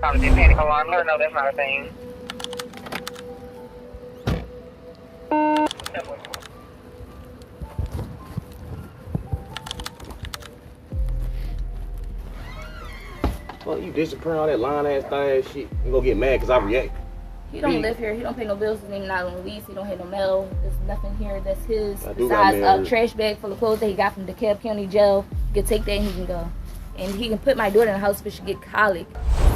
Probably just panic alarm. Let her know that's not a thing. Well, you disappearing all that lying ass thing ass shit. You gonna get mad because I react. He don't live here. He don't pay no bills. His name not on the lease. He don't have no mail. There's nothing here that's his. Besides a trash bag full of clothes that he got from DeKalb County Jail. He can take that and he can go. And he can put my daughter in the house if she get colic.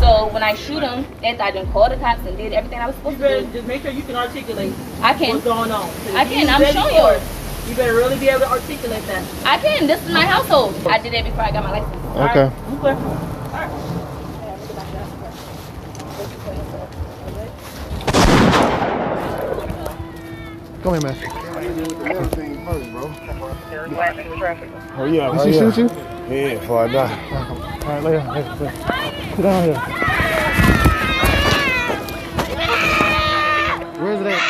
So when I shoot him, after I done called the cops and did everything I was supposed to do. Just make sure you can articulate what's going on. I can. I'm showing you. You better really be able to articulate that. I can. This is my household. I did that before I got my license. Okay. Okay. All right. Come here, man. Hurry up, Did she shoot you? Yeah, before I die. All right, lay down. Sit down here. Where's it at?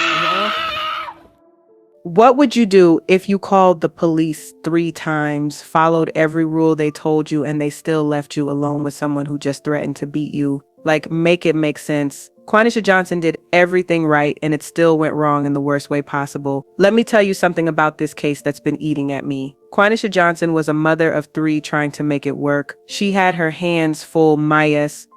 What would you do if you called the police 3 times, followed every rule they told you, and they still left you alone with someone who just threatened to beat you? Like, make it make sense. Quanisha Johnson did everything right, and it still went wrong in the worst way possible. Let me tell you something about this case that's been eating at me. Quanisha Johnson was a mother of 3 trying to make it work. She had her hands full,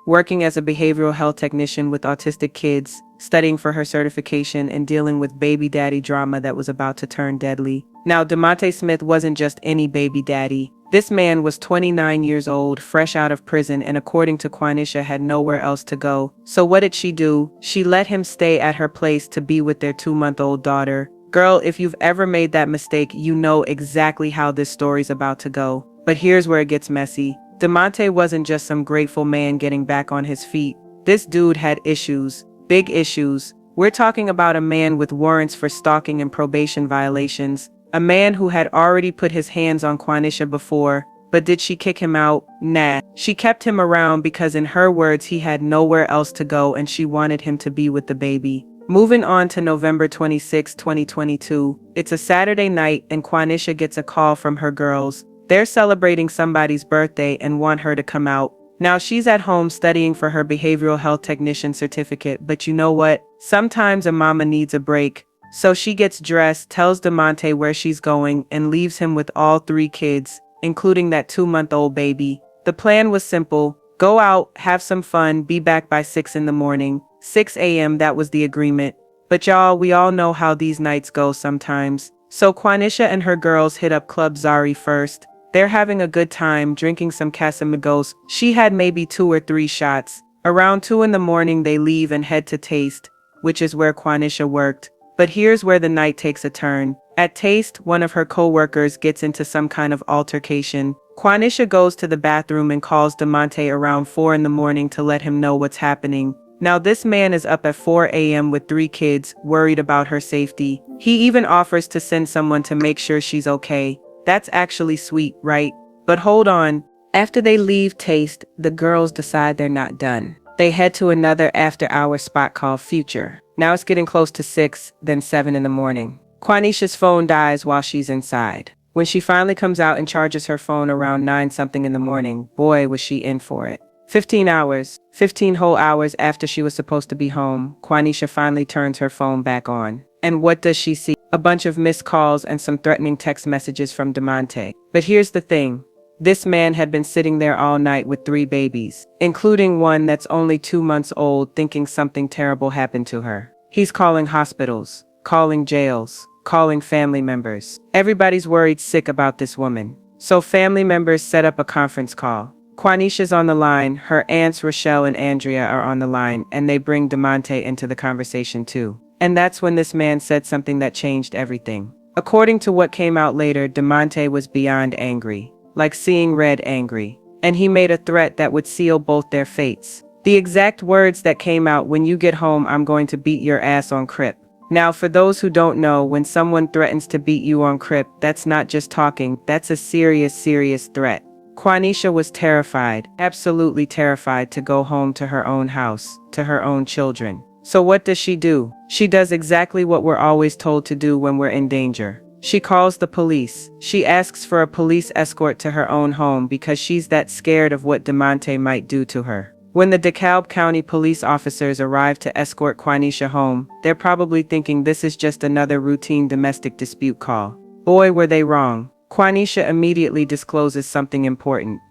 working as a behavioral health technician with autistic kids, studying for her certification, and dealing with baby daddy drama that was about to turn deadly. Now, Demonte Smith wasn't just any baby daddy. This man was 29 years old, fresh out of prison, and according to Quanisha, had nowhere else to go. So what did she do? She let him stay at her place to be with their 2-month-old daughter. Girl, if you've ever made that mistake, you know exactly how this story's about to go. But here's where it gets messy. Demonte wasn't just some grateful man getting back on his feet. This dude had issues. Big issues. We're talking about a man with warrants for stalking and probation violations. A man who had already put his hands on Quanisha before. But did she kick him out? Nah. She kept him around because in her words, he had nowhere else to go and she wanted him to be with the baby. Moving on to November 26, 2022. It's a Saturday night and Quanisha gets a call from her girls. They're celebrating somebody's birthday and want her to come out. Now she's at home studying for her behavioral health technician certificate, but you know what? Sometimes a mama needs a break. So she gets dressed, tells Demonte where she's going, and leaves him with all 3 kids, including that 2-month-old baby. The plan was simple. Go out, have some fun, be back by 6 in the morning. 6 a.m. that was the agreement. But y'all, we all know how these nights go sometimes. So Quanisha and her girls hit up Club Zari first. They're having a good time, drinking some Casamigos. She had maybe 2 or 3 shots. Around 2 in the morning, they leave and head to Taste, which is where Quanisha worked. But here's where the night takes a turn. At Taste, one of her co-workers gets into some kind of altercation. Quanisha goes to the bathroom and calls Demonte around 4 in the morning to let him know what's happening. Now this man is up at 4 a.m. with 3 kids, worried about her safety. He even offers to send someone to make sure she's okay. That's actually sweet, right? But hold on. After they leave Taste, the girls decide they're not done. They head to another after-hour spot called Future. Now it's getting close to 6, then 7 in the morning. Quanisha's phone dies while she's inside. When she finally comes out and charges her phone around 9-something in the morning, boy, was she in for it. 15 hours, 15 whole hours after she was supposed to be home, Quanisha finally turns her phone back on. And what does she see? A bunch of missed calls and some threatening text messages from Demonte. But here's the thing. This man had been sitting there all night with 3 babies, including one that's only 2 months old, thinking something terrible happened to her. He's calling hospitals, calling jails, calling family members. Everybody's worried sick about this woman. So family members set up a conference call. Quanisha's on the line, her aunts Rochelle and Andrea are on the line, and they bring Demonte into the conversation too. And that's when this man said something that changed everything. According to what came out later, Demonte was beyond angry. Like seeing red angry. And he made a threat that would seal both their fates. The exact words that came out: when you get home, I'm going to beat your ass on Crip. Now, for those who don't know, when someone threatens to beat you on Crip, that's not just talking, that's a serious threat. Quanisha was terrified, absolutely terrified to go home to her own house, to her own children. So what does she do? She does exactly what we're always told to do when we're in danger. She calls the police. She asks for a police escort to her own home because she's that scared of what Demonte might do to her. When the DeKalb County police officers arrive to escort Quanisha home, they're probably thinking this is just another routine domestic dispute call. Boy, were they wrong. Quanisha immediately discloses something important.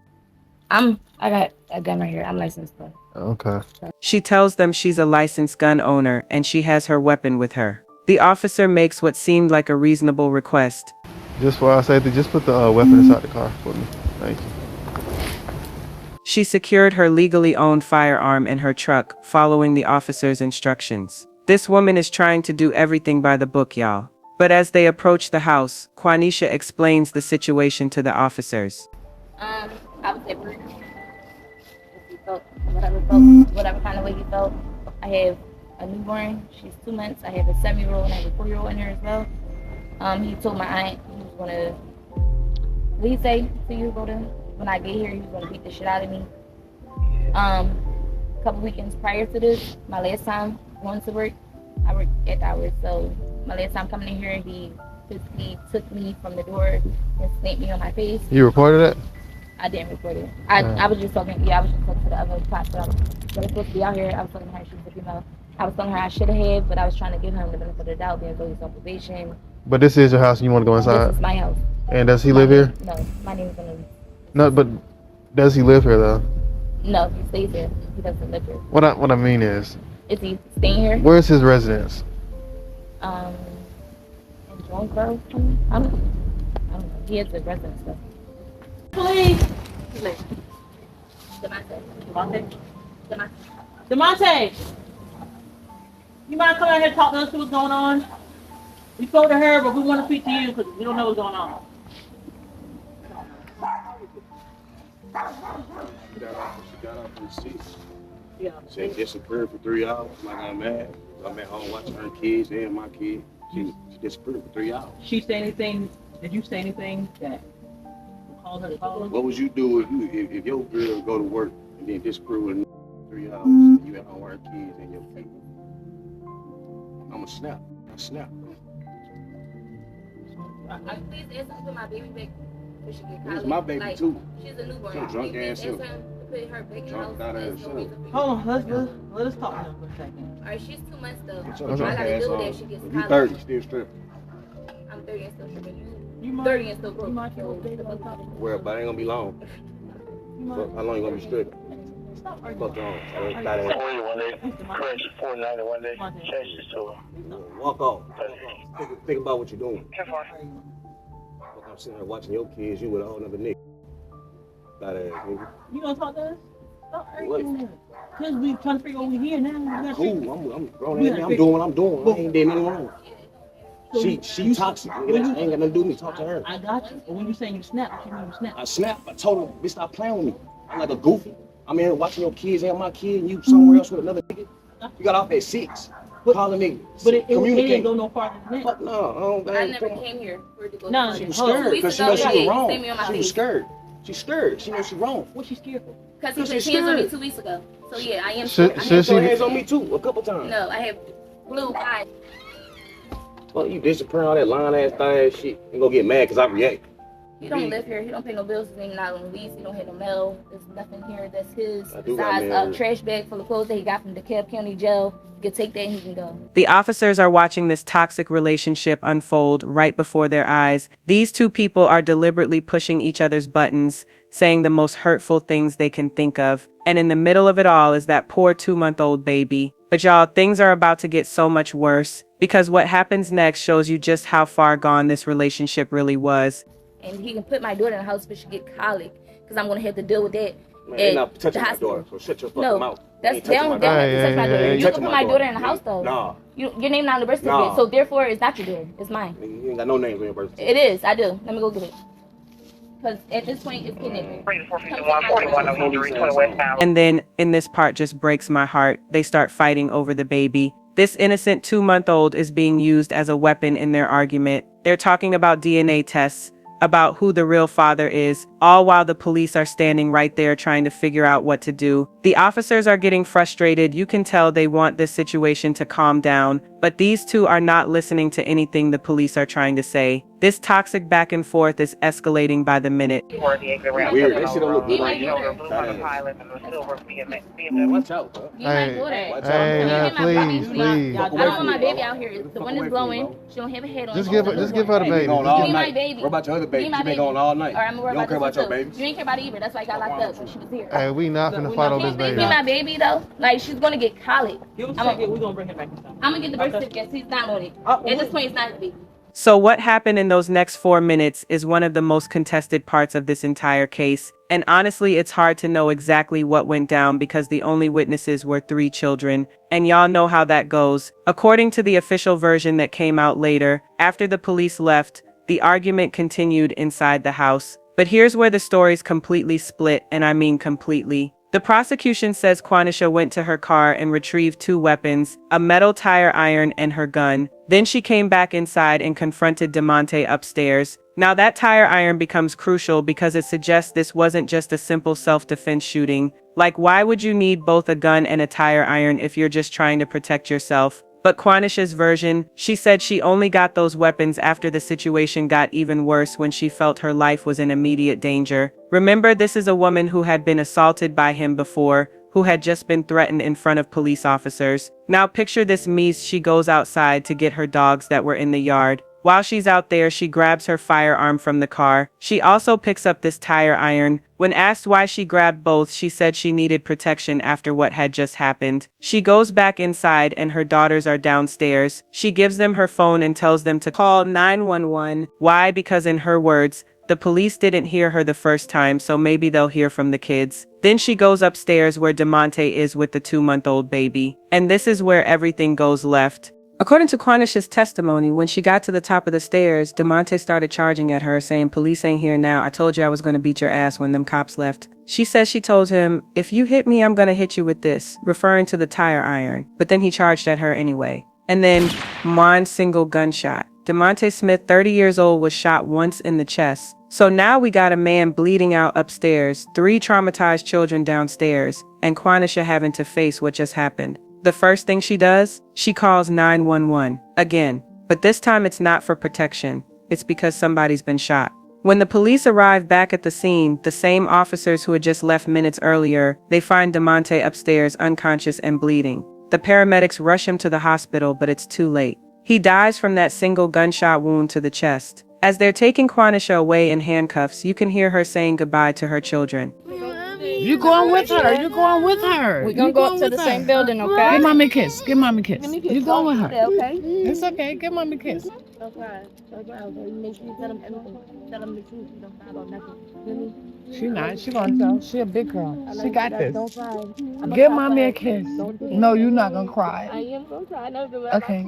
I got a gun right here. I'm licensed. Okay. She tells them she's a licensed gun owner and she has her weapon with her. The officer makes what seemed like a reasonable request. Just for our safety, just put the weapon inside the car for me. Thank you. She secured her legally owned firearm in her truck, following the officer's instructions. This woman is trying to do everything by the book, y'all. But as they approach the house, Quanisha explains the situation to the officers. I was different. He felt whatever kind of way he felt. I have a newborn. She's 2 months. I have a 7-year-old and I have a 4-year-old in here as well. He told my aunt he was gonna. What he say to you, go to? When I get here, he was gonna beat the shit out of me. A couple weekends prior to this, my last time going to work, I worked at the hours. So my last time coming in here, he took me from the door and snapped me on my face. You reported it? I didn't report it. I was just talking. Yeah, I was just talking to the other cops that I was supposed to be out here. I was talking to her. She was a female. I was telling her I should have, but I was trying to give him the benefit of the doubt, being released on probation. But this is your house and you want to go inside? This is my house. And does he live here? No, my name is gonna. No, but does he live here though? No, he stays here. He doesn't live here. What I mean is he staying here? Where's his residence? In Jonesboro. I don't know. He has a residence though. Please. Demonte. You mind coming out here and talk to us, see what's going on? We spoke to her, but we want to speak to you because we don't know what's going on. She got off from the seat. Yeah. She disappeared for 3 hours. Like I'm mad. I'm at home watching her kids and my kid. She disappeared for 3 hours. She say anything? Did you say anything that caused her to call us? What would you do if your girl go to work and then disappear with 3 hours and you at home with her kids and your kid? I'ma snap. I snap. Please ask him to put my baby back so she get college. It's my baby like, too. She's a newborn. Some drunk ass Ask him to put her back in the house. Drunk There's ass no reason for you. Hold on, let us talk to her for a second. Alright, she's 2 months though. Get I your drunk gotta ass deal with on. that. She gets If you college. 30, still stripping. I'm 30 and still stripping. You 30 and still broke. You mind if you stay So, talking? Well, but it ain't gonna be long. You But mind? how long you gonna be stripping? Stop Fuck arguing. on. One day, crash 49 one day, changes to Walk off. Think about what you're doing. Careful. Fuck, I'm sitting here watching your kids. You with a whole nother nigga. Fat ass nigga. You gonna talk to us? Stop arguing. Because we trying to figure out what we here now. We gotta Cool. figure- I'm grown ass man. I'm doing what I'm doing. I ain't doing anything wrong. She toxic. Nigga, that ain't got nothing to do with me. Talk to her. I got you. But when you saying you snap, what you mean you snap? I snapped. I told her, bitch, stop playing with me. I'm like a goofy. I'm here watching your kids and my kid, and you somewhere else with another nigga. You got off at 6. Calling niggas. But it Communicate. didn't go no farther than that. Fuck no. I never came here for it to go. No, She was Hold on. scared because she Hold knows on. she was Yeah, wrong. you see me on my She was face. scared. She's scared. She knows she's wrong. What she scared for? Because he She's put hands on me scared. 2 weeks ago. So yeah, I am. Should- I have- should She put she- hands on me too, a couple times. No, I have blue eyes. Well, you disappearing all that lying ass thing ass shit and go get mad because I react. He don't live here. He don't pay no bills. His name not on lease. He don't have no mail. There's nothing here that's his. I do got Besides mail. a trash bag full of clothes that he got from DeKalb County Jail. You can take that and he can go. The officers are watching this toxic relationship unfold right before their eyes. These two people are deliberately pushing each other's buttons, saying the most hurtful things they can think of. And in the middle of it all is that poor 2-month-old baby. But y'all, things are about to get so much worse because what happens next shows you just how far gone this relationship really was. And he can put my daughter in the house, but she get colic because I'm gonna have to deal with that. Man, at you're not the touching my hospital. daughter, so shut your fucking No, mouth. that's You ain't touching down. my Down daughter. to touch my daughter. yeah, You touching can put my my daughter in the daughter. house though. Nah. Your name not on the birth certificate, Nah. so therefore it's not your daughter. It's mine. Nigga, you ain't got no names on your birth certificate. It is. I do. Let me go get it. Because at this point it's kidnapping. 451, 41, 320 westbound. And then, in this part just breaks my heart, they start fighting over the baby. This innocent 2-month-old is being used as a weapon in their argument. They're talking about DNA tests, about who the real father is, all while the police are standing right there trying to figure out what to do. The officers are getting frustrated. You can tell they want this situation to calm down, but these two are not listening to anything the police are trying to say. This toxic back and forth is escalating by the minute. Weird. That shit don't look good on you. Watch out, bro. Hey, Watch hey, now, out. please, please. I don't want my baby out here. The wind is blowing. She don't have a head on. Just give her the baby. Going Give all me my night. baby. What about your other baby? Give me She my been going all night. Or I'm You worried don't care about your too. babies? You ain't care about it either. That's why I got locked up when she was here. Hey, we not finna fight over this Please baby. give me my baby though. Like she's gonna get colic. Give us a second. We're gonna bring him back inside. I'm gonna get the birth certificate. He's not on it. Oh, At this point, it's not his baby. So what happened in those next 4 minutes is one of the most contested parts of this entire case. And honestly, it's hard to know exactly what went down because the only witnesses were 3 children. And y'all know how that goes. According to the official version that came out later, after the police left, the argument continued inside the house. But here's where the stories completely split, and I mean completely. The prosecution says Quanisha went to her car and retrieved 2 weapons, a metal tire iron and her gun. Then she came back inside and confronted Demonte upstairs. Now that tire iron becomes crucial because it suggests this wasn't just a simple self-defense shooting. Like, why would you need both a gun and a tire iron if you're just trying to protect yourself? But Quanisha's version, she said she only got those weapons after the situation got even worse when she felt her life was in immediate danger. Remember, this is a woman who had been assaulted by him before, who had just been threatened in front of police officers. Now picture this Mies, she goes outside to get her dogs that were in the yard. While she's out there, she grabs her firearm from the car. She also picks up this tire iron. When asked why she grabbed both, she said she needed protection after what had just happened. She goes back inside and her daughters are downstairs. She gives them her phone and tells them to call 911. Why? Because in her words, the police didn't hear her the first time, so maybe they'll hear from the kids. Then she goes upstairs where Demonte is with the 2-month-old baby. And this is where everything goes left. According to Quanisha's testimony, when she got to the top of the stairs, Demonte started charging at her, saying, "Police ain't here now. I told you I was going to beat your ass when them cops left." She says she told him, "If you hit me, I'm going to hit you with this," referring to the tire iron. But then he charged at her anyway. And then, one single gunshot. Demonte Smith, 30 years old, was shot once in the chest. So now we got a man bleeding out upstairs, 3 traumatized children downstairs, and Quanisha having to face what just happened. The first thing she does, she calls 911 again, but this time it's not for protection. It's because somebody's been shot. When the police arrive back at the scene, the same officers who had just left minutes earlier, they find Demonte upstairs unconscious and bleeding. The paramedics rush him to the hospital, but it's too late. He dies from that single gunshot wound to the chest. As they're taking Quanisha away in handcuffs, you can hear her saying goodbye to her children. You going with her? You going with her? We're gonna go up to the same building, okay? Give mommy a kiss. Give mommy a kiss. You going with her? Okay. It's okay. Give mommy a kiss. Don't cry. Don't cry. Okay? You make sure you tell them everything. Tell them the truth. You don't cry about nothing. She not. She gonna tell. She a big girl. She got this. Don't cry. Give mommy a kiss. No, you're not gonna cry. I am gonna cry. I know the Okay.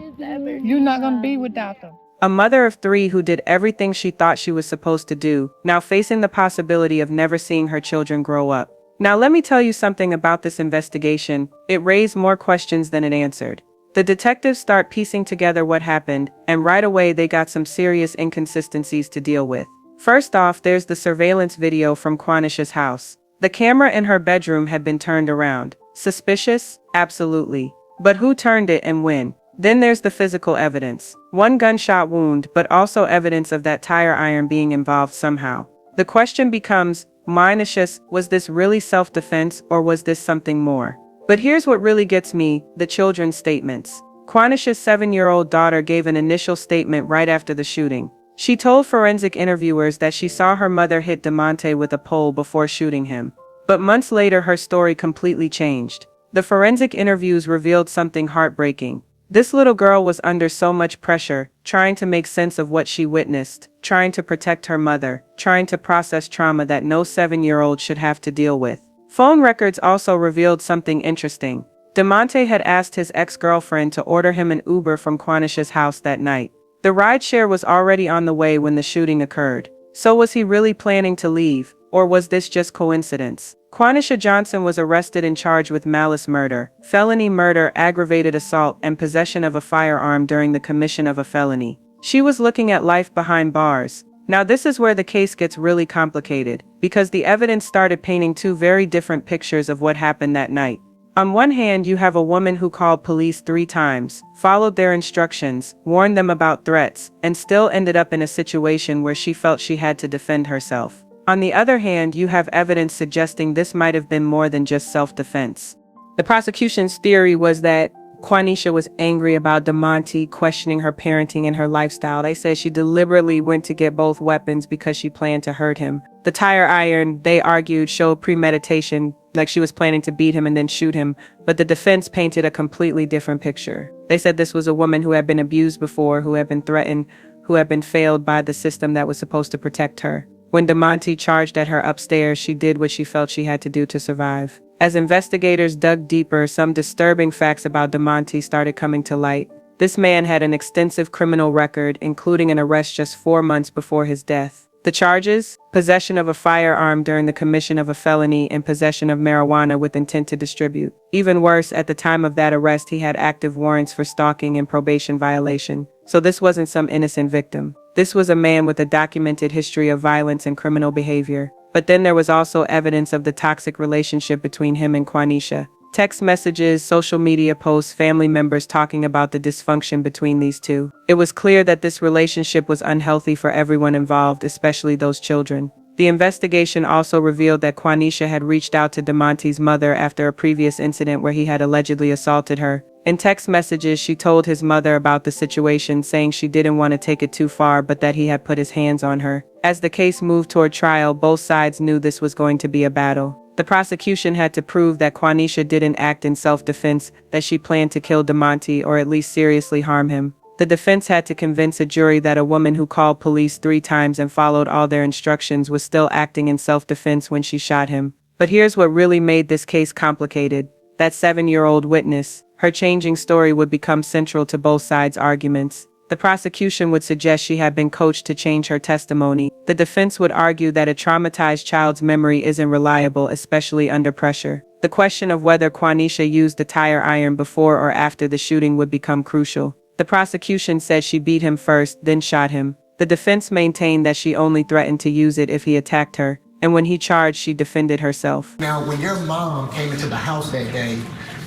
You're not gonna be without them. A mother of 3 who did everything she thought she was supposed to do, now facing the possibility of never seeing her children grow up. Now let me tell you something about this investigation. It raised more questions than it answered. The detectives start piecing together what happened, and right away they got some serious inconsistencies to deal with. First off, there's the surveillance video from Quanisha's house. The camera in her bedroom had been turned around. Suspicious? Absolutely. But who turned it and when? Then there's the physical evidence. 1 gunshot wound, but also evidence of that tire iron being involved somehow. The question becomes, was this really self-defense or was this something more? But here's what really gets me, the children's statements. Quanisha's 7-year-old daughter gave an initial statement right after the shooting. She told forensic interviewers that she saw her mother hit Demonte with a pole before shooting him. But months later her story completely changed. The forensic interviews revealed something heartbreaking. This little girl was under so much pressure, trying to make sense of what she witnessed, trying to protect her mother, trying to process trauma that no 7-year-old should have to deal with. Phone records also revealed something interesting. Demonte had asked his ex-girlfriend to order him an Uber from Quanisha's house that night. The rideshare was already on the way when the shooting occurred. So was he really planning to leave, or was this just coincidence? Quanisha Johnson was arrested and charged with malice murder, felony murder, aggravated assault, and possession of a firearm during the commission of a felony. She was looking at life behind bars. Now this is where the case gets really complicated, because the evidence started painting 2 very different pictures of what happened that night. On one hand, you have a woman who called police 3 times, followed their instructions, warned them about threats, and still ended up in a situation where she felt she had to defend herself. On the other hand, you have evidence suggesting this might have been more than just self-defense. The prosecution's theory was that Quanisha was angry about Demonte questioning her parenting and her lifestyle. They said she deliberately went to get both weapons because she planned to hurt him. The tire iron, they argued, showed premeditation, like she was planning to beat him and then shoot him, but the defense painted a completely different picture. They said this was a woman who had been abused before, who had been threatened, who had been failed by the system that was supposed to protect her. When Demonte charged at her upstairs, she did what she felt she had to do to survive. As investigators dug deeper, some disturbing facts about Demonte started coming to light. This man had an extensive criminal record, including an arrest just 4 months before his death. The charges? Possession of a firearm during the commission of a felony and possession of marijuana with intent to distribute. Even worse, at the time of that arrest, he had active warrants for stalking and probation violation. So this wasn't some innocent victim. This was a man with a documented history of violence and criminal behavior. But then there was also evidence of the toxic relationship between him and Quanisha. Text messages, social media posts, family members talking about the dysfunction between these two. It was clear that this relationship was unhealthy for everyone involved, especially those children. The investigation also revealed that Quanisha had reached out to Demonte's mother after a previous incident where he had allegedly assaulted her. In text messages, she told his mother about the situation, saying she didn't want to take it too far, but that he had put his hands on her. As the case moved toward trial, both sides knew this was going to be a battle. The prosecution had to prove that Quanisha didn't act in self-defense, that she planned to kill Demonte or at least seriously harm him. The defense had to convince a jury that a woman who called police 3 times and followed all their instructions was still acting in self-defense when she shot him. But here's what really made this case complicated. That 7-year-old witness. Her changing story would become central to both sides' arguments. The prosecution would suggest she had been coached to change her testimony. The defense would argue that a traumatized child's memory isn't reliable, especially under pressure. The question of whether Quanisha used the tire iron before or after the shooting would become crucial. The prosecution said she beat him first, then shot him. The defense maintained that she only threatened to use it if he attacked her, and when he charged, she defended herself. Now, when your mom came into the house that day,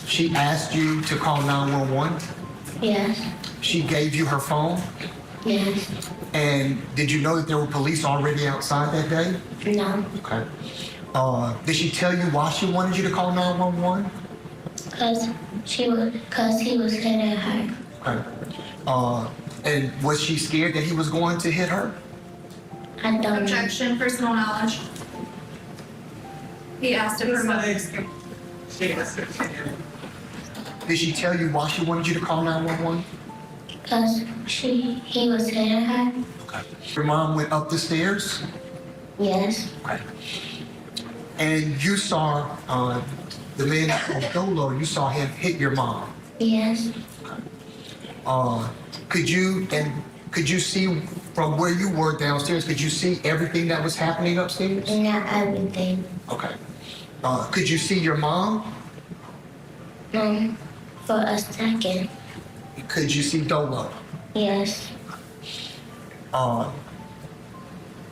she asked you to call 911? Yes. She gave you her phone? Yes. And did you know that there were police already outside that day? No. Okay. Did she tell you why she wanted you to call 911? Cause he was hitting her. Okay. And was she scared that he was going to hit her? I don't know. Objection, personal knowledge. He asked if her mother. Did she tell you why she wanted you to call 911? Cause he was hitting her. Okay. Your mom went up the stairs? Yes. Okay. And you saw the man Dolo, you saw him hit your mom? Yes. Could you see from where you were downstairs, could you see everything that was happening upstairs? Not everything. Okay. Could you see your mom? For a second. Could you see Dolo? Yes. And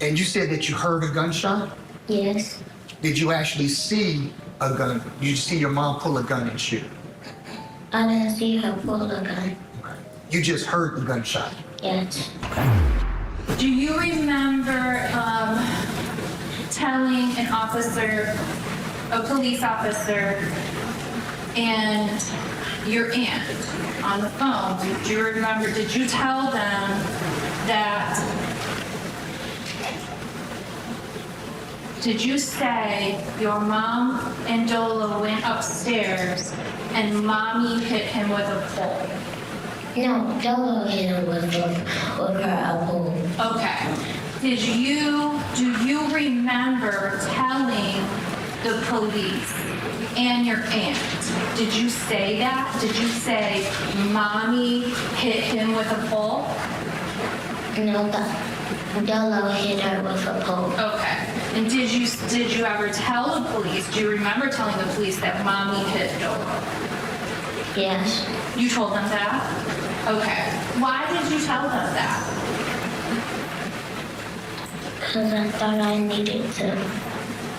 you said that you heard a gunshot? Yes. Did you actually see a gun? Did you see your mom pull a gun and shoot? I didn't see her pull the gun. Okay. You just heard the gunshot? Yes. Do you remember telling an officer, a police officer, and your aunt on the phone, did you tell them that, did you say your mom and Dolo went upstairs and mommy hit him with a pole? No, Dolo hit him with her pole. Okay. Do you remember telling the police and your aunt, did you say that? Did you say mommy hit him with a pole? No, Dolo hit her with a pole. Okay. And did you ever tell the police, do you remember telling the police that mommy hit Dolo? Yes. You told them that? Okay. Why did you tell them that? Because I thought I needed to.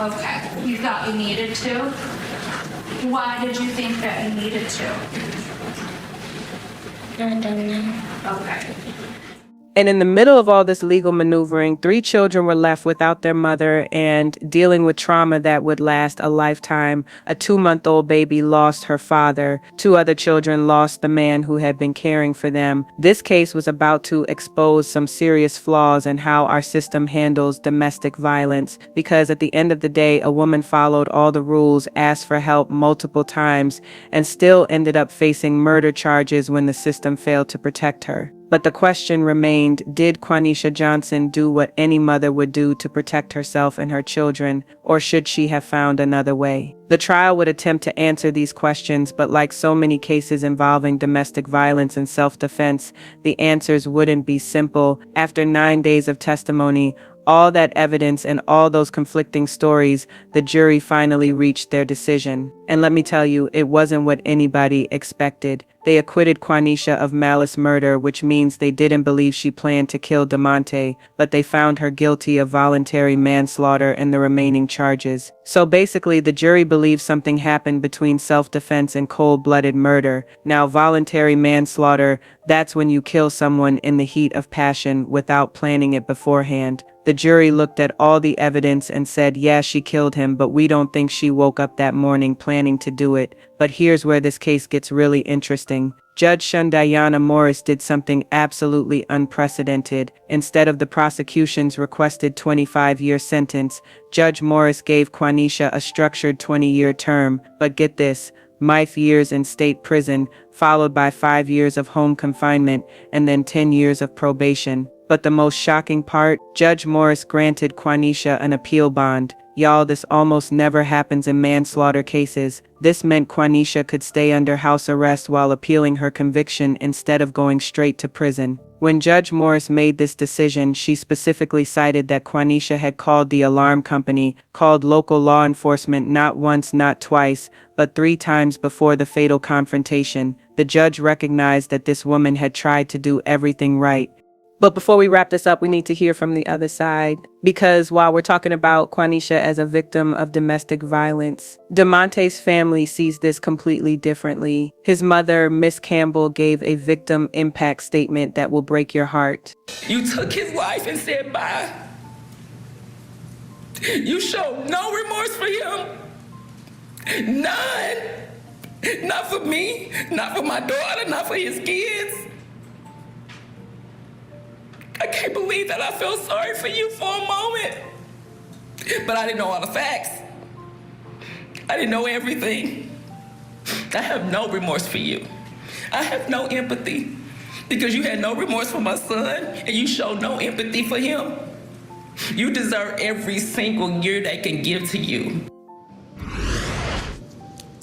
Okay. You thought you needed to? Why did you think that you needed to? I don't know. Okay. And in the middle of all this legal maneuvering, 3 children were left without their mother and dealing with trauma that would last a lifetime. A 2-month-old baby lost her father. 2 other children lost the man who had been caring for them. This case was about to expose some serious flaws in how our system handles domestic violence, because at the end of the day, a woman followed all the rules, asked for help multiple times, and still ended up facing murder charges when the system failed to protect her. But the question remained, did Quanisha Johnson do what any mother would do to protect herself and her children, or should she have found another way? The trial would attempt to answer these questions, but like so many cases involving domestic violence and self-defense, the answers wouldn't be simple. After 9 days of testimony, all that evidence and all those conflicting stories, the jury finally reached their decision. And let me tell you, it wasn't what anybody expected. They acquitted Quanisha of malice murder, which means they didn't believe she planned to kill Demonte, but they found her guilty of voluntary manslaughter and the remaining charges. So basically, the jury believes something happened between self-defense and cold-blooded murder. Now, voluntary manslaughter, that's when you kill someone in the heat of passion without planning it beforehand. The jury looked at all the evidence and said, yeah, she killed him, but we don't think she woke up that morning planning to do it. But here's where this case gets really interesting. Judge Shundayana Morris did something absolutely unprecedented. Instead of the prosecution's requested 25-year sentence, Judge Morris gave Quanisha a structured 20-year term. But get this, 5 years in state prison, followed by 5 years of home confinement, and then 10 years of probation. But the most shocking part, Judge Morris granted Quanisha an appeal bond. Y'all, this almost never happens in manslaughter cases. This meant Quanisha could stay under house arrest while appealing her conviction instead of going straight to prison. When Judge Morris made this decision, she specifically cited that Quanisha had called the alarm company, called local law enforcement not once, not twice, but 3 times before the fatal confrontation. The judge recognized that this woman had tried to do everything right. But before we wrap this up, we need to hear from the other side. Because while we're talking about Quanisha as a victim of domestic violence, Demonte's family sees this completely differently. His mother, Miss Campbell, gave a victim impact statement that will break your heart. You took his life and said bye. You showed no remorse for him. None. Not for me, not for my daughter, not for his kids. I can't believe that I felt sorry for you for a moment. But I didn't know all the facts. I didn't know everything. I have no remorse for you. I have no empathy because you had no remorse for my son and you showed no empathy for him. You deserve every single year they can give to you.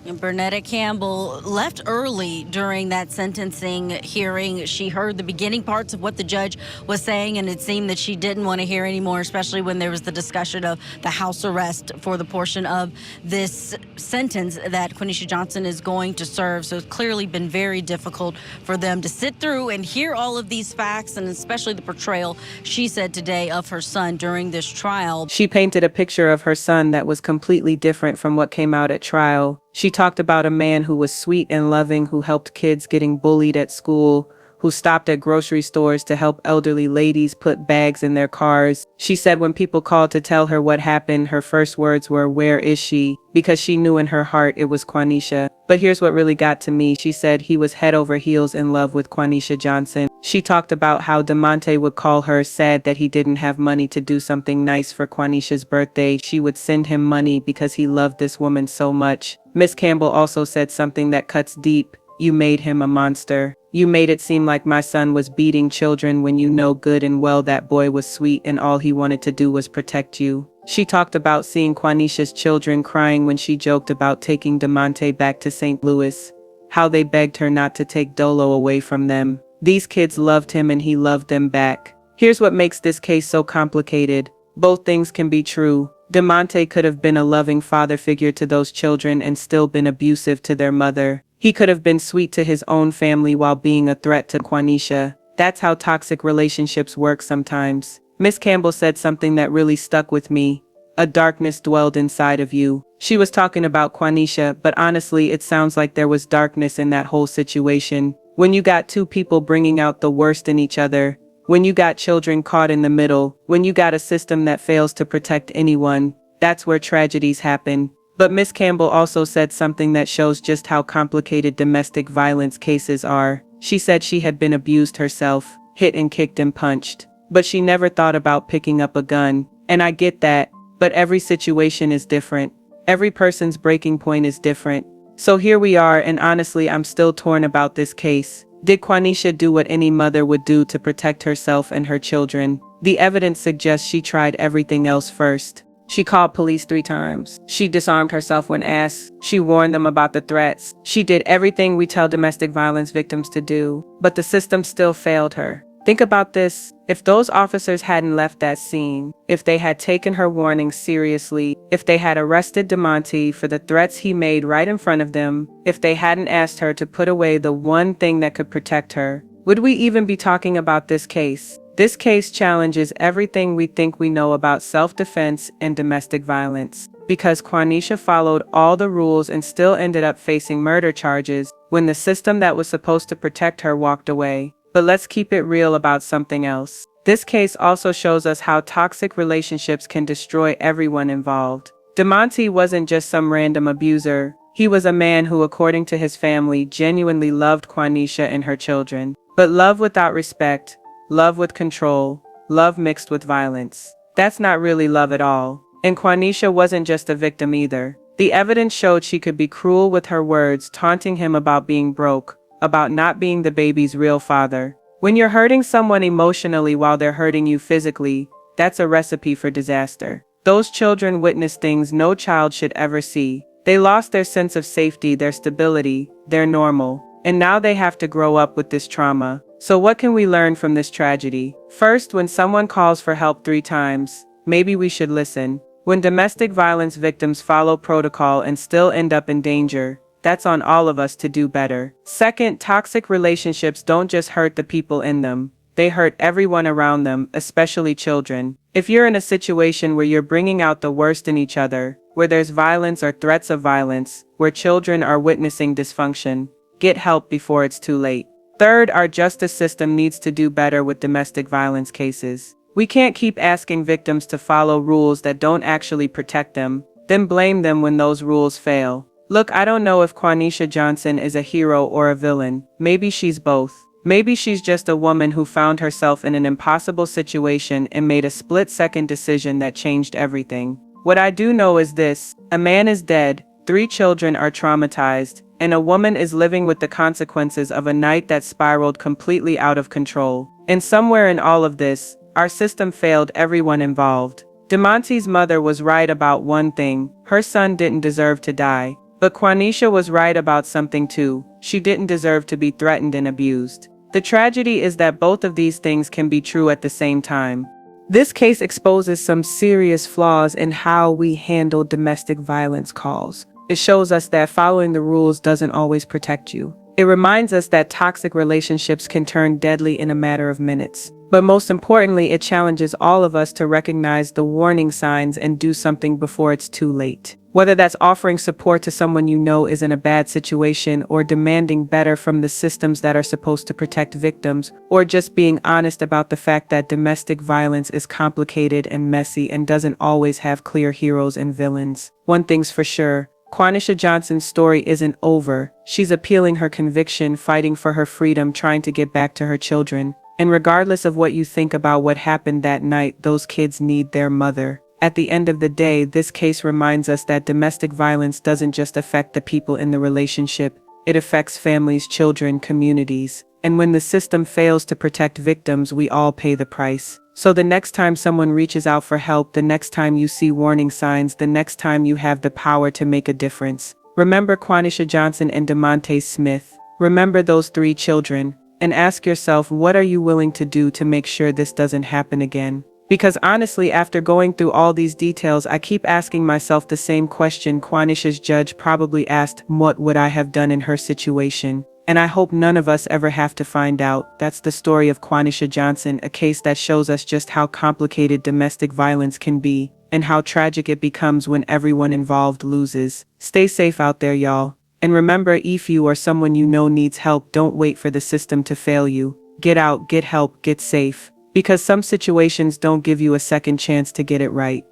Bernetta Campbell left early during that sentencing hearing. She heard the beginning parts of what the judge was saying, and it seemed that she didn't want to hear anymore, especially when there was the discussion of the house arrest for the portion of this sentence that Quanisha Johnson is going to serve. So it's clearly been very difficult for them to sit through and hear all of these facts, and especially the portrayal, she said today, of her son during this trial. She painted a picture of her son that was completely different from what came out at trial. She talked about a man who was sweet and loving, who helped kids getting bullied at school, who stopped at grocery stores to help elderly ladies put bags in their cars. She said when people called to tell her what happened, her first words were, "Where is she?" Because she knew in her heart it was Quanisha. But here's what really got to me. She said he was head over heels in love with Quanisha Johnson. She talked about how Demonte would call her sad that he didn't have money to do something nice for Quanisha's birthday. She would send him money because he loved this woman so much. Miss Campbell also said something that cuts deep. You made him a monster. You made it seem like my son was beating children when you know good and well that boy was sweet and all he wanted to do was protect you. She talked about seeing Quanisha's children crying when she joked about taking Demonte back to St. Louis. How they begged her not to take Dolo away from them. These kids loved him and he loved them back. Here's what makes this case so complicated. Both things can be true. Demonte could have been a loving father figure to those children and still been abusive to their mother. He could have been sweet to his own family while being a threat to Quanisha. That's how toxic relationships work sometimes. Miss Campbell said something that really stuck with me. a darkness dwelled inside of you. She was talking about Quanisha, but honestly, it sounds like there was darkness in that whole situation. When you got two people bringing out the worst in each other, when you got children caught in the middle, when you got a system that fails to protect anyone, that's where tragedies happen. But Miss Campbell also said something that shows just how complicated domestic violence cases are. She said she had been abused herself, hit and kicked and punched, but she never thought about picking up a gun. And I get that, but every situation is different. Every person's breaking point is different. So here we are, and honestly, I'm still torn about this case. Did Quanisha do what any mother would do to protect herself and her children? The evidence suggests she tried everything else first. She called police 3 times. She disarmed herself when asked. She warned them about the threats. She did everything we tell domestic violence victims to do, but the system still failed her. Think about this. If those officers hadn't left that scene, if they had taken her warnings seriously, if they had arrested Demonte for the threats he made right in front of them, if they hadn't asked her to put away the one thing that could protect her, would we even be talking about this case? This case challenges everything we think we know about self-defense and domestic violence. Because Quanisha followed all the rules and still ended up facing murder charges when the system that was supposed to protect her walked away. But let's keep it real about something else. This case also shows us how toxic relationships can destroy everyone involved. Demonte wasn't just some random abuser. He was a man who, according to his family, genuinely loved Quanisha and her children. But love without respect, love with control, love mixed with violence, that's not really love at all. And Quanisha wasn't just a victim either. The evidence showed she could be cruel with her words, taunting him about being broke, about not being the baby's real father. When you're hurting someone emotionally while they're hurting you physically, that's a recipe for disaster. Those children witnessed things no child should ever see. They lost their sense of safety, their stability, their normal, and now they have to grow up with this trauma. So what can we learn from this tragedy? First, when someone calls for help 3 times, maybe we should listen. When domestic violence victims follow protocol and still end up in danger, that's on all of us to do better. Second, toxic relationships don't just hurt the people in them. They hurt everyone around them, especially children. If you're in a situation where you're bringing out the worst in each other, where there's violence or threats of violence, where children are witnessing dysfunction, get help before it's too late. Third, our justice system needs to do better with domestic violence cases. We can't keep asking victims to follow rules that don't actually protect them, then blame them when those rules fail. Look, I don't know if Quanisha Johnson is a hero or a villain. Maybe she's both. Maybe she's just a woman who found herself in an impossible situation and made a split-second decision that changed everything. What I do know is this: a man is dead, 3 children are traumatized, and a woman is living with the consequences of a night that spiraled completely out of control. And somewhere in all of this, our system failed everyone involved. Demonte's mother was right about one thing: her son didn't deserve to die. But Quanisha was right about something too: she didn't deserve to be threatened and abused. The tragedy is that both of these things can be true at the same time. This case exposes some serious flaws in how we handle domestic violence calls. It shows us that following the rules doesn't always protect you. It reminds us that toxic relationships can turn deadly in a matter of minutes. But most importantly, it challenges all of us to recognize the warning signs and do something before it's too late. Whether that's offering support to someone you know is in a bad situation, or demanding better from the systems that are supposed to protect victims, or just being honest about the fact that domestic violence is complicated and messy and doesn't always have clear heroes and villains. One thing's for sure: Quanisha Johnson's story isn't over. She's appealing her conviction, fighting for her freedom, trying to get back to her children. And regardless of what you think about what happened that night, those kids need their mother. At the end of the day, this case reminds us that domestic violence doesn't just affect the people in the relationship. It affects families, children, communities. And when the system fails to protect victims, we all pay the price. So the next time someone reaches out for help, the next time you see warning signs, the next time you have the power to make a difference, remember Quanisha Johnson and Demonte Smith. Remember those 3 children. And ask yourself, what are you willing to do to make sure this doesn't happen again? Because honestly, after going through all these details, I keep asking myself the same question Quanisha's judge probably asked: what would I have done in her situation? And I hope none of us ever have to find out. That's the story of Quanisha Johnson, a case that shows us just how complicated domestic violence can be, and how tragic it becomes when everyone involved loses. Stay safe out there, y'all. And remember, if you or someone you know needs help, don't wait for the system to fail you. Get out, get help, get safe. Because some situations don't give you a second chance to get it right.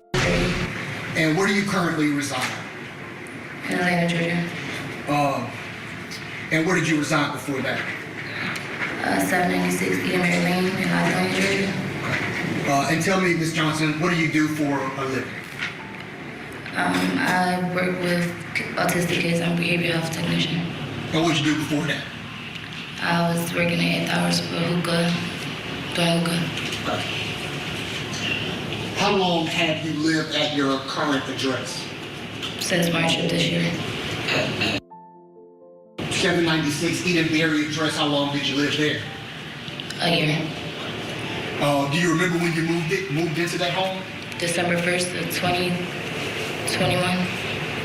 And where do you currently reside? In Atlanta, Georgia. And where did you reside before that? 796 Edenberry Lane in Atlanta, Georgia. And tell me, Ms. Johnson, what do you do for a living? I work with autistic kids. I'm a behavioral health technician. And what did you do before that? I was working at 8 hours for hookah, doing hookah. Okay. How long have you lived at your current address? Since March of this year. 796 Edenberry address, how long did you live there? A year. Do you remember when you moved into that home? December 1st of 2021.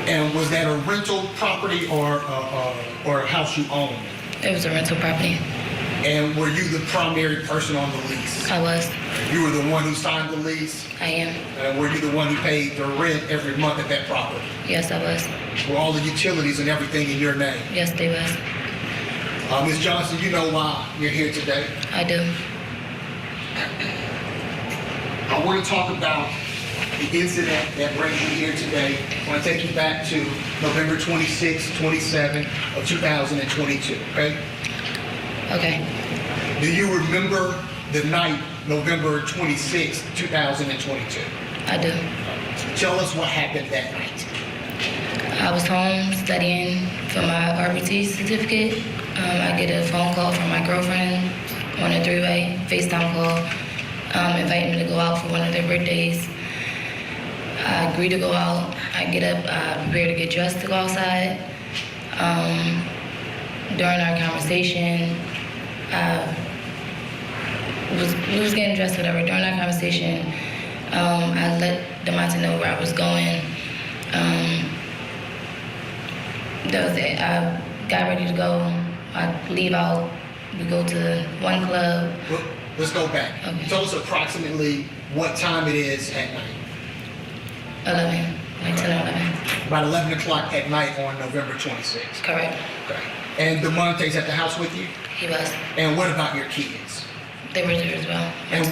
And was that a rental property or a house you owned? It was a rental property. And were you the primary person on the lease? I was. You were the one who signed the lease? I am. And were you the one who paid the rent every month at that property? Yes, I was. Were all the utilities and everything in your name? Yes, they was. Ms. Johnson, you know why you're here today? I do. I want to talk about the incident that brings you here today. I want to take you back to November 26, 27 of 2022, okay? Okay. Do you remember the night, November 26, 2022? I do. Tell us what happened that night. I was home studying for my RBT certificate. I get a phone call from my girlfriend on a three-way FaceTime call, inviting me to go out for one of their birthdays. I agree to go out. I get up, I prepare to get dressed to go outside. During our conversation, we was getting dressed, whatever. During our conversation, I let Demonte know where I was going. That was it. I got ready to go. I leave out. We go to one club. Well, let's go back. Okay. Tell us approximately what time it is at night. 11, like 10 or 11. About 11 o'clock at night on November 26th. Correct. Okay. And Demonte's at the house with you? He was. And what about your kids? They were there as well. And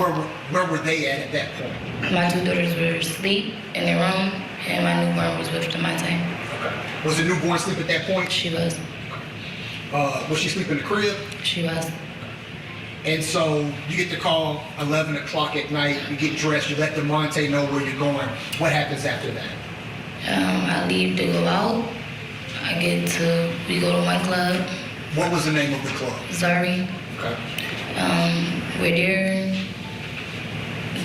where were they at that point? My two daughters were asleep in their room, and my newborn was with Demonte. Okay. Was the newborn asleep at that point? She was. Was she asleep in the crib? She was. And so you get the call 11 o'clock at night, you get dressed, you let Demonte know where you're going. What happens after that? I leave to go out. We go to one club. What was the name of the club? Zari. Okay. We're there,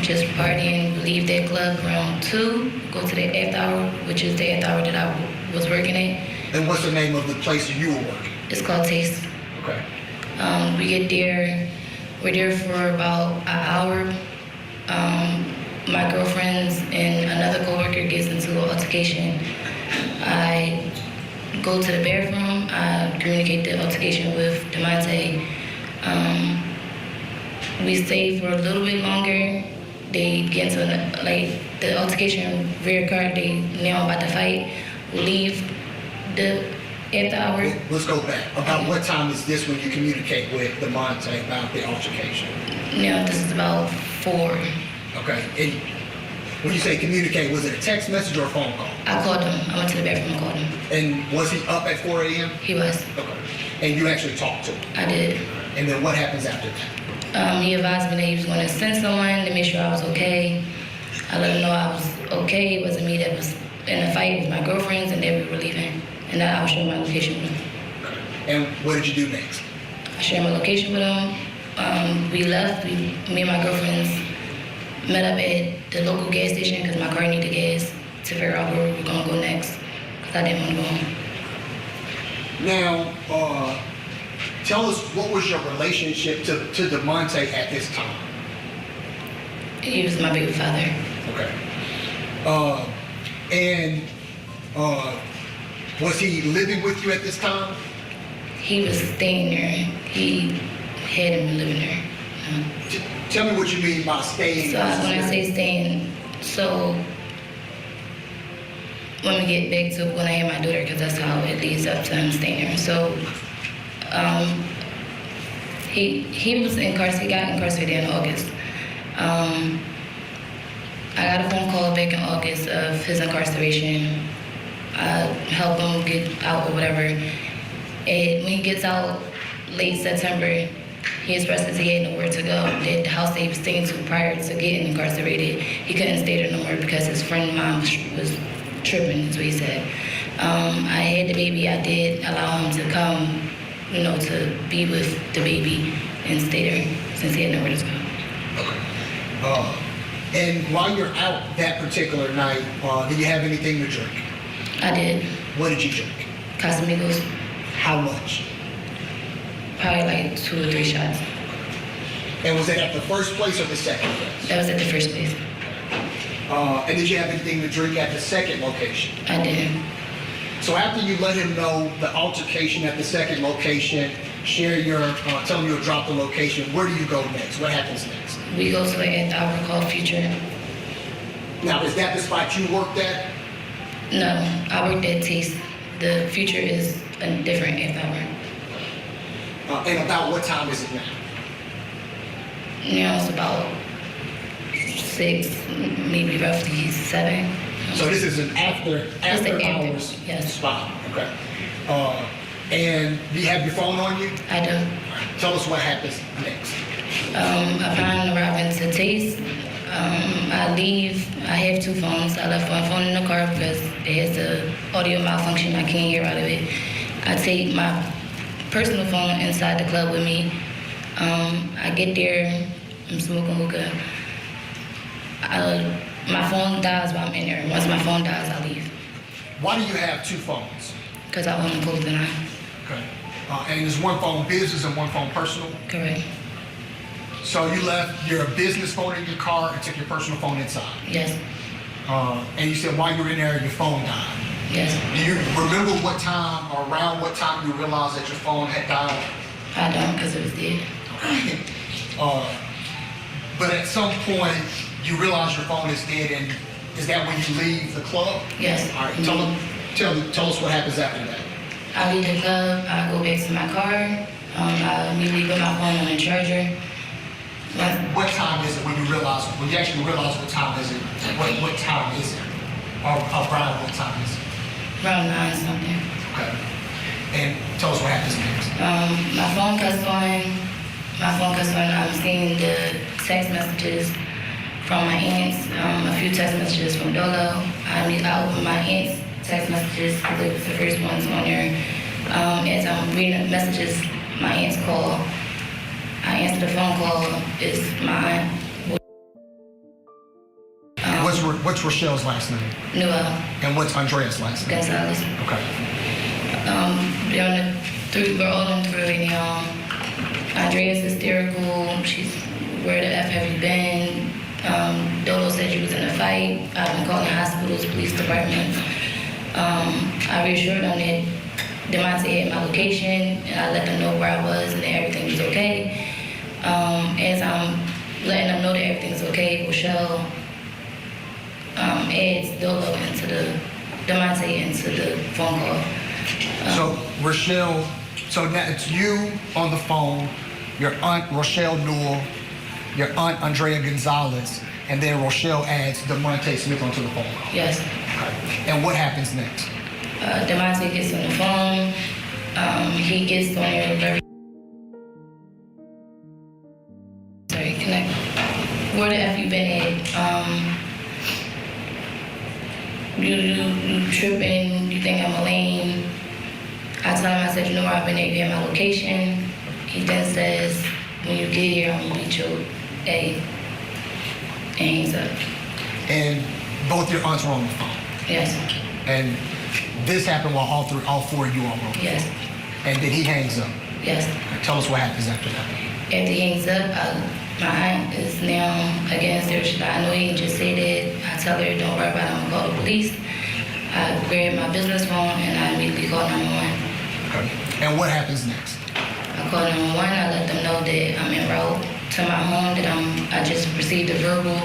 just partying. We leave that club around 2, go to the after hour, which is the after hour that I was working at. And what's the name of the place you were working? It's called Taste. Okay. We get there, we're there for about an hour. My girlfriends and another coworker gets into an altercation. I go to the bathroom, I communicate the altercation with Demonte. We stay for a little bit longer. They get into the altercation reoccurred. They now about to fight. We leave the after hours. Let's go back. About what time is this when you communicate with Demonte about the altercation? Now this is about 4. Okay. And when you say communicate, was it a text message or a phone call? I called him. I went to the bathroom and called him. And was he up at 4 a.m.? He was. Okay. And you actually talked to him? I did. And then what happens after that? He advised me that he was going to send someone to make sure I was okay. I let him know I was okay. It wasn't me that was in a fight with my girlfriends, and that we were leaving. And that I was sharing my location with him. And what did you do next? I shared my location with him. We left. Me and my girlfriends met up at the local gas station because my car needed gas to figure out where we were going to go next because I didn't want to go home. Now, tell us, what was your relationship to Demonte at this time? He was my baby father. Okay. Was he living with you at this time? He was staying there. He had him living there. Tell me what you mean by staying. So when I say staying, so want me to get back to when I had my daughter, because that's how it leads up to him staying there. So he was incarcerated. He got incarcerated in August. I got a phone call back in August of his incarceration. I helped him get out or whatever. And when he gets out late September, he expressed he had nowhere to go. The house that he was staying to prior to getting incarcerated, he couldn't stay there no more because his friend's mom was tripping, is what he said. I had the baby. I did allow him to come, you know, to be with the baby and stay there since he had nowhere to go. Okay. And while you're out that particular night, did you have anything to drink? I did. What did you drink? Casamigos. How much? Probably like 2 or 3 shots. And was it at the first place or the second place? That was at the first place. And did you have anything to drink at the second location? I didn't. So after you let him know the altercation at the second location, tell him you'll drop the location, where do you go next? What happens next? We go to an hour called Future. Now, is that the spot you worked at? No, I worked at Taste. The Future is a different hour. And about what time is it now? You know, it's about 6, maybe roughly 7. So this is an after hours spot. Okay. And do you have your phone on you? I do. Tell us what happens next. Upon arriving to Taste, I leave. I have 2 phones. I left one phone in the car because it has the audio malfunction. I can't hear out of it. I take my personal phone inside the club with me. I get there. I'm smoking hookah. My phone dies while I'm in there. Once my phone dies, I leave. Why do you have 2 phones? Because I own the clothing line. Okay. And is one phone business and one phone personal? Correct. So you left your business phone in your car and took your personal phone inside? Yes. And you said while you were in there, your phone died? Yes. Do you remember what time or around what time you realized that your phone had died? I don't, because it was dead. But at some point, you realize your phone is dead, and is that when you leave the club? Yes. All right, tell us what happens after that. I leave the club, I go back to my car, I immediately put my phone on the charger. What time is it when you actually realize what time is it? What time is it? Or around what time is it? Around 9 something. Okay. And tell us what happens next. My phone cuts on. I'm seeing the text messages from my aunts, a few text messages from Dolo. I open my aunt's text messages because it was the first ones on there. As I'm reading the messages, my aunts call. I answer the phone call. It's my aunt. What's Rochelle's last name? Noel. And what's Andrea's last name? Gonzalez. Okay. We're all on the 3 now. Andrea's hysterical. She's, where the F have you been? Dodo said you was in a fight. I've been calling hospitals, police departments. I reassured them that Demonte had my location, and I let them know where I was and that everything was okay. As I'm letting them know that everything's okay, Rochelle adds Dolo into Demonte into the phone call. So Rochelle, so now it's you on the phone, your aunt Rochelle Newell, your aunt Andrea Gonzalez, and then Rochelle adds Demonte Smith onto the phone call. Yes. Okay. And what happens next? Demonte gets on the phone. He gets on there very. Sorry, connect. Where the F you been at? You tripping? You think I'm a lame? I tell him, I said, you know where I've been at, you have my location. He then says, when you get here, I'm gonna meet you A. And hangs up. And both your aunts were on the phone? Yes. And this happened while all 4 of you are on the phone? Yes. And then he hangs up? Yes. Tell us what happens after that. After he hangs up, my aunt is now against her. I know he just said it. I tell her, don't worry about it, I'm gonna call the police. I grab my business phone and I immediately call 911. Okay. And what happens next? I call 911, I let them know that I'm en route to my home, that I just received a verbal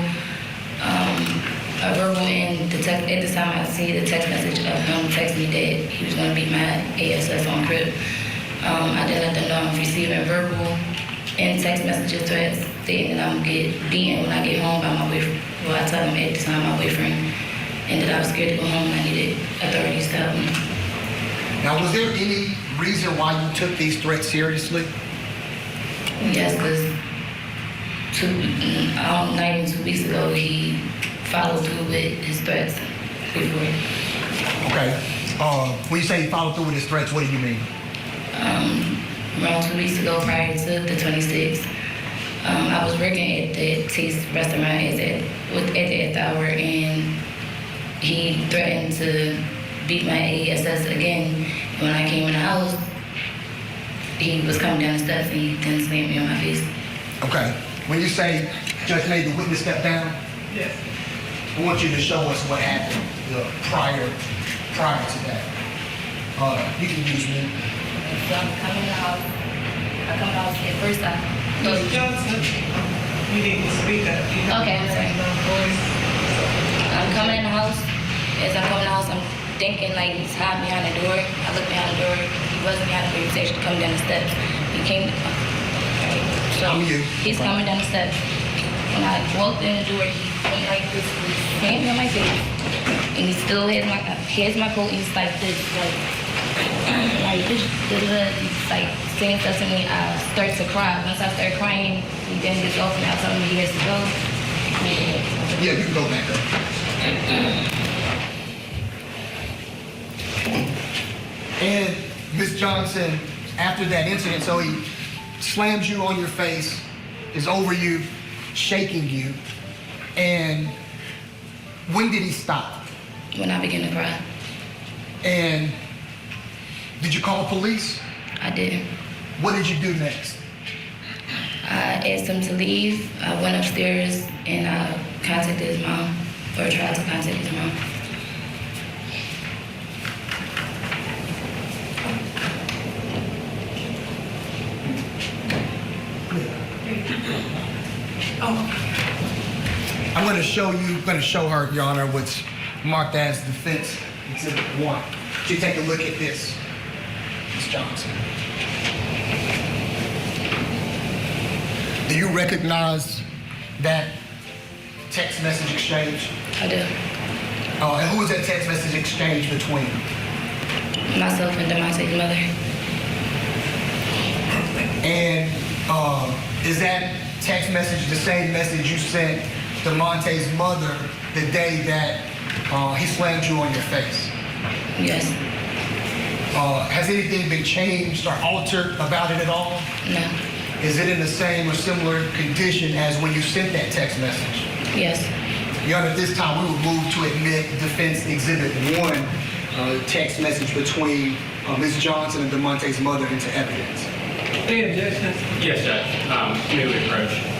verbal and the text. At the time, I see the text message of him texting me that he was going to beat my ASS on crib. I did let them know I'm receiving verbal and text messages threats stating that I'm going to get beaten when I get home by my boyfriend. Well, I told him at the time my boyfriend, and that I was scared to go home and I needed authorities to help me. Now, was there any reason why you took these threats seriously? Yes, because not even 2 weeks ago, he followed through with his threats before. Okay. When you say he followed through with his threats, what do you mean? Around 2 weeks ago, prior to the 26th, I was working at the Taste restaurant at the hour, and he threatened to beat my ASS again. When I came in the house, he was coming down the steps and he then slammed me on my face. Okay. When you say Judge made the witness step down, yes. I want you to show us what happened prior to that. You can use me. So I'm coming in the house. I come in the house at first time. Ms. Johnson, you need to speak up. Okay, I'm sorry. I'm coming in the house. As I come in the house, I'm thinking like he's hiding behind the door. I look behind the door. He wasn't behind the door. He was actually coming down the steps. He came. So he's coming down the steps. When I walked in the door, he went like this, hand me on my face, and he still has my coat. And he's like this, like this, he's like saying stuff to me. I start to cry. Once I start crying, he then gets off and I tell him he has to go. Yeah, you can go back up. And Ms. Johnson, after that incident, so he slams you on your face, is over you, shaking you, and when did he stop? When I began to cry. And did you call police? I did. What did you do next? I asked him to leave. I went upstairs and I contacted his mom, or tried to contact his mom. I'm going to show her, Your Honor, what's marked as Defense Exhibit 1. So you take a look at this, Ms. Johnson. Do you recognize that text message exchange? I do. And who was that text message exchange between? Myself and Demonte's mother. And is that text message the same message you sent Demonte's mother the day that he slammed you on your face? Yes. Has anything been changed or altered about it at all? No. Is it in the same or similar condition as when you sent that text message? Yes. Your Honor, at this time we will move to admit Defense Exhibit 1, text message between Ms. Johnson and Demonte's mother into evidence. Yes, Judge. May we approach?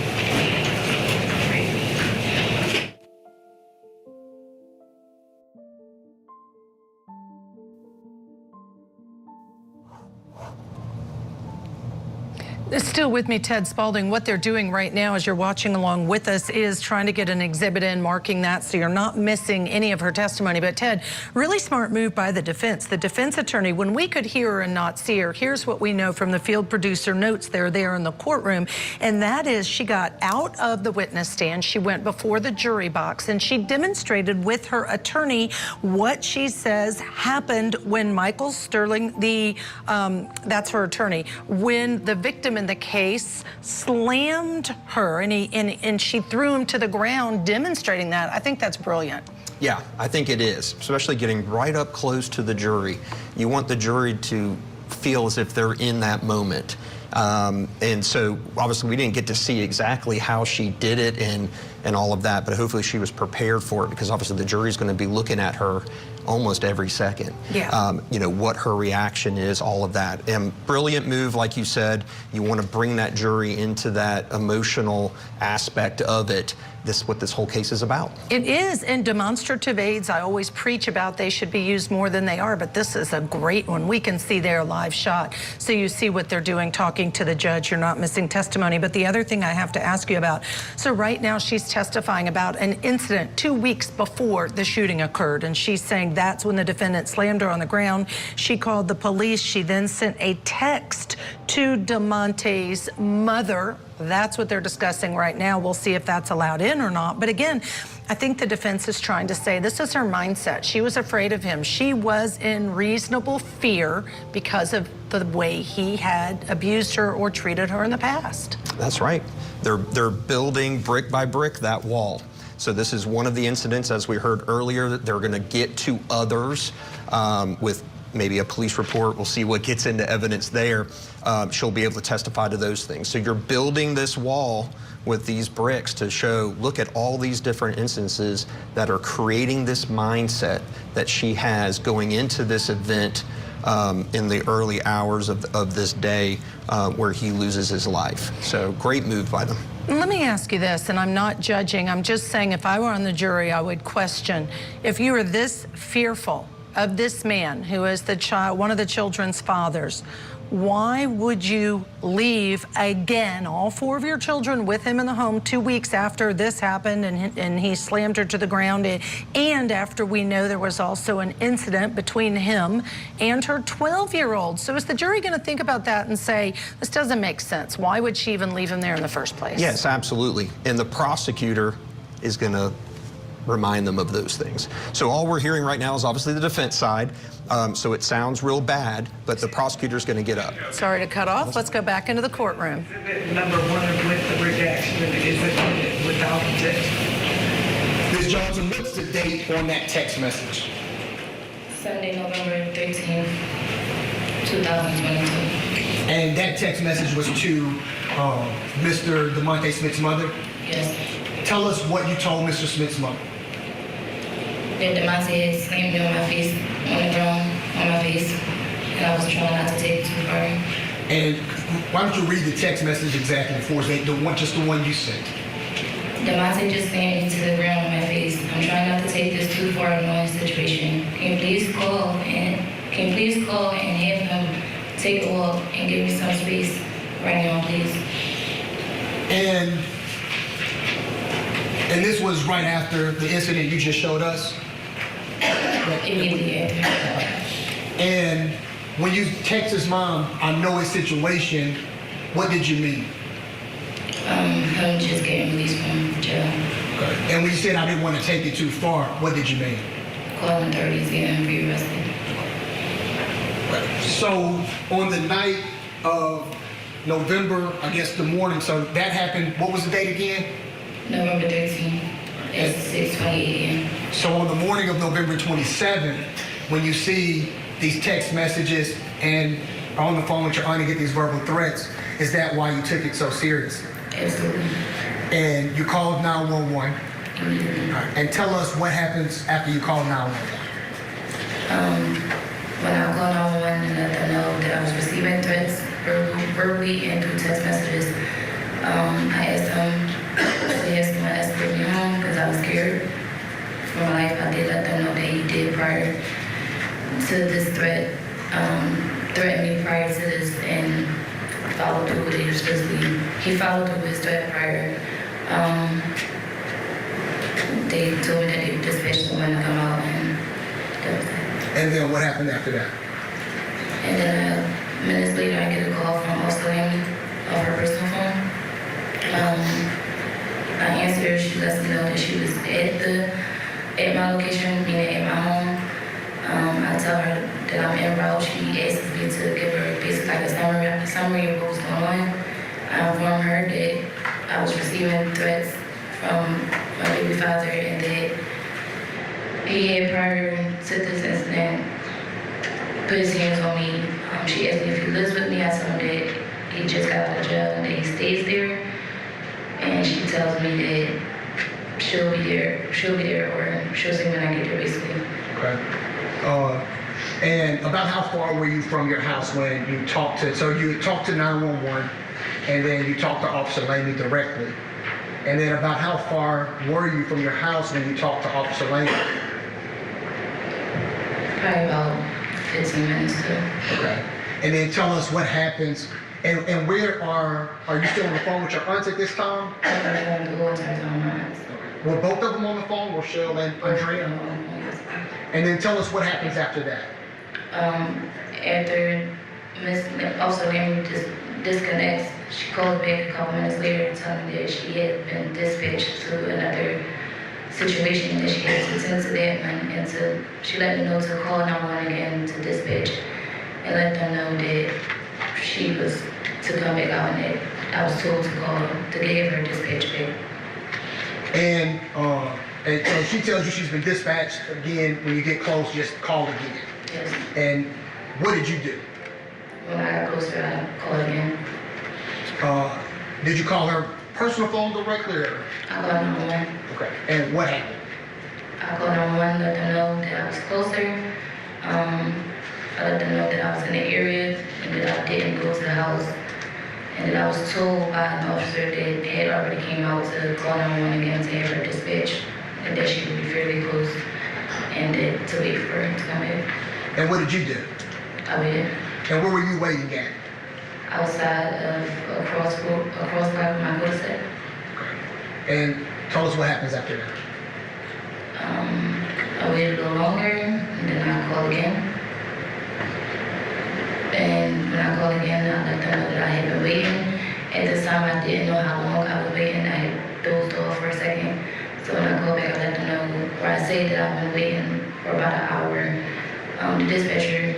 Still with me, Ted Spalding. What they're doing right now as you're watching along with us is trying to get an exhibit in, marking that so you're not missing any of her testimony. But Ted, really smart move by the defense. The defense attorney, when we could hear her and not see her, here's what we know from the field producer notes there in the courtroom, and that is she got out of the witness stand, she went before the jury box, and she demonstrated with her attorney what she says happened when Michael Sterling, that's her attorney, when the victim in the case slammed her and she threw him to the ground, demonstrating that. I think that's brilliant. Yeah, I think it is, especially getting right up close to the jury. You want the jury to feel as if they're in that moment. And so obviously we didn't get to see exactly how she did it and all of that, but hopefully she was prepared for it, because obviously the jury's going to be looking at her almost every second. Yeah. You know, what her reaction is, all of that. And brilliant move, like you said, you want to bring that jury into that emotional aspect of it. This is what this whole case is about. It is, and demonstrative aids, I always preach about they should be used more than they are, but this is a great one. We can see their live shot, so you see what they're doing, talking to the judge. You're not missing testimony. But the other thing I have to ask you about, so right now she's testifying about an incident 2 weeks before the shooting occurred, and she's saying that's when the defendant slammed her on the ground. She called the police. She then sent a text to Demonte's mother. That's what they're discussing right now. We'll see if that's allowed in or not. But again, I think the defense is trying to say this is her mindset. She was afraid of him. She was in reasonable fear because of the way he had abused her or treated her in the past. That's right. They're building brick by brick that wall. So this is one of the incidents, as we heard earlier, that they're going to get to others with maybe a police report. We'll see what gets into evidence there. She'll be able to testify to those things. So you're building this wall with these bricks to show, look at all these different instances that are creating this mindset that she has going into this event in the early hours of this day where he loses his life. So great move by them. Let me ask you this, and I'm not judging, I'm just saying if I were on the jury, I would question, if you were this fearful of this man who is the child, one of the children's fathers, why would you leave again all 4 of your children with him in the home 2 weeks after this happened and he slammed her to the ground, and after we know there was also an incident between him and her 12-year-old? So is the jury going to think about that and say, this doesn't make sense? Why would she even leave him there in the first place? Yes, absolutely. And the prosecutor is going to remind them of those things. So all we're hearing right now is obviously the defense side. So it sounds real bad, but the prosecutor's going to get up. Sorry to cut off. Let's go back into the courtroom. Number 1 with the redaction is it without the text. Ms. Johnson, what's the date on that text message? Sunday, November 13th, 2022. And that text message was to Mr. Demonte Smith's mother? Yes. Tell us what you told Mr. Smith's mother. That Demonte had slammed me on my face, on the ground, on my face, and I was trying not to take it too far. And why don't you read the text message exactly for us, just the one you sent? Demonte just slammed me to the ground on my face. I'm trying not to take this too far annoying situation. Can you please call and have him take a walk and give me some space right now, please? And this was right after the incident you just showed us? Immediately after. And when you text his mom, I know his situation, what did you mean? Him just getting released from jail. Okay. And when you said I didn't want to take it too far, what did you mean? Calling 30s, getting him rearrested. Right. So on the night of November, I guess the morning, so that happened, what was the date again? November 13th at 6:28 a.m. So on the morning of November 27th, when you see these text messages and are on the phone with your aunt and get these verbal threats, is that why you took it so seriously? Absolutely. And you called 911. And tell us what happens after you call 911. When I called 911 and let them know that I was receiving threats verbally and through text messages, I asked them to escort me home because I was scared for my life. I did let them know that he did prior to this threatened me prior to this and followed through with it. He followed through with his threat prior. They told me that they would dispatch someone to come out, and that was it. And then what happened after that? And then minutes later, I get a call from Escalation on her personal phone. I answered her. She lets me know that she was at my location, meaning at my home. I tell her that I'm en route. She asks me to give her basically like a summary of what was going on. I informed her that I was receiving threats from my baby father and that he had prior to this incident put his hands on me. She asked me if he lives with me. I told him that he just got out of jail and that he stays there. And she tells me that she'll be there or she'll see me when I get there, basically. Okay. And about how far were you from your house when you talked to, so you talked to 911 and then you talked to Officer Laney directly. And then about how far were you from your house when you talked to Officer Laney? Probably about 15 minutes too. Okay. And then tell us what happens And where are you still on the phone with your aunts at this time? Were both of them on the phone, Rochelle and Andrea? And then tell us what happens after that. After Miss also just disconnects, she calls back a couple minutes later telling me that she had been dispatched to another situation that she had to attend to that and she let me know to call 911 again to dispatch and let them know that she was to come back out and that I was told to call to give her dispatch back. And so she tells you she's been dispatched again. When you get close, just call again. Yes. And what did you do? When I got closer, I called again. Did you call her personal phone directly? Or? I called 911. Okay. And what happened? I called 911, let them know that I was closer. I let them know that I was in the area and that I didn't go to the house. And that I was told by an officer that had already came out to call 911 again to have her dispatch and that she would be fairly close and that to wait for her to come back. And what did you do? I waited. And where were you waiting at? Outside of a crosswalk with my cul-de-sac. And tell us what happens after that. I waited a little longer and then I called again. And when I called again, I let them know that I had been waiting. At this time, I didn't know how long I was waiting. I had dozed off for a second. So when I called back, I let them know, or I say that I've been waiting for about an hour. The dispatcher